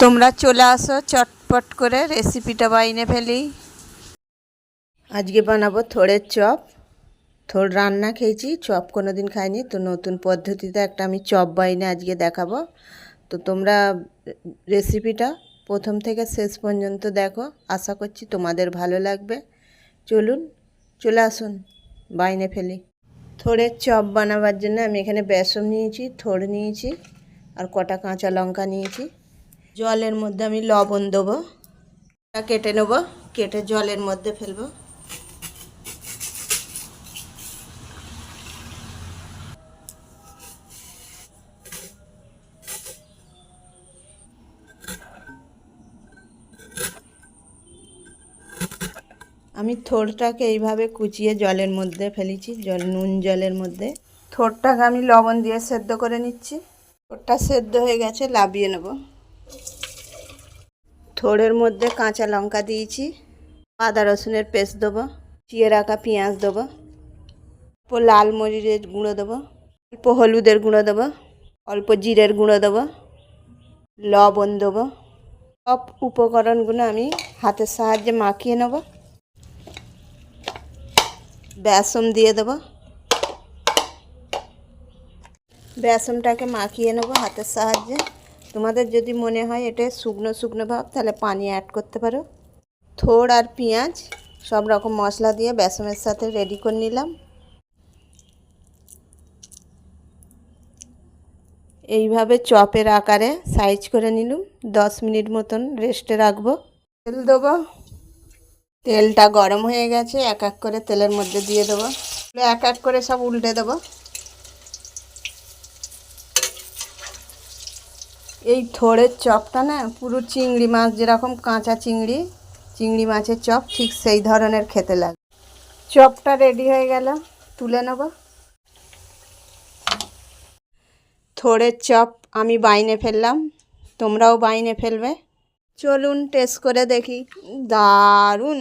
তোমরা চলে আসো, চটপট করে রেসিপিটা বাইনে ফেলি। আজকে বানাবো থোড়ের চপ। থোড় রান্না খেয়েছি, চপ কোনো দিন খাইনি, তো নতুন পদ্ধতিতে একটা আমি চপ বাইনে আজকে দেখাবো। তো তোমরা রেসিপিটা প্রথম থেকে শেষ পর্যন্ত দেখো, আশা করছি তোমাদের ভালো লাগবে। চলুন, চলে আসুন, বাইনে ফেলি। থোড়ের চপ বানাবার জন্য আমি এখানে বেসন নিয়েছি, থোড় নিয়েছি, আর কটা কাঁচা লঙ্কা নিয়েছি। জলের মধ্যে আমি লবণ দেবো, কেটে নেব, কেটে জলের মধ্যে ফেলবো। আমি থোড়টাকে এইভাবে কুচিয়ে জলের মধ্যে ফেলেছি, নুন জলের মধ্যে। থোড়টাকে আমি লবণ দিয়ে সেদ্ধ করে নিচ্ছি। থোড়টা সেদ্ধ হয়ে গেছে, নামিয়ে নেব। থোড়ের মধ্যে কাঁচা লঙ্কা দিয়েছি, আদা রসুনের পেস্ট দেবো, চিয়ে রাখা পেঁয়াজ দেবো, অল্প লাল মরিচের গুঁড়ো দেবো, অল্প হলুদের গুঁড়ো দেবো, অল্প জিরের গুঁড়ো দেবো, লবণ দেবো। সব উপকরণগুলো আমি হাতের সাহায্যে মাখিয়ে নেব। বেসন দিয়ে দেবো, বেসনটাকে মাখিয়ে নেব হাতের সাহায্যে। তোমাদের যদি মনে হয় এটা শুকনো শুকনো ভাব, তাহলে পানি অ্যাড করতে পারো। থোড় আর পেঁয়াজ সব রকম মশলা দিয়ে বেসনের সাথে রেডি করে নিলাম। এইভাবে চপের আকারে সাইজ করে নিলাম। 10 মিনিট মতন রেস্টে রাখবো। তেল দেবো, তেলটা গরম হয়ে গেছে, এক এক করে তেলের মধ্যে দিয়ে দেবো। এক এক করে সব উল্টে দেবো। এই থোড়ের চপটা না পুরো চিংড়ি মাছ, যেরকম কাঁচা চিংড়ি মাছের চপ, ঠিক সেই ধরনের খেতে লাগে। চপটা রেডি হয়ে গেল, তুলে নেব। থোড়ের চপ আমি বাইনে ফেললাম, তোমরাও বাইনে ফেলবে। চলুন টেস্ট করে দেখি। দারুণ।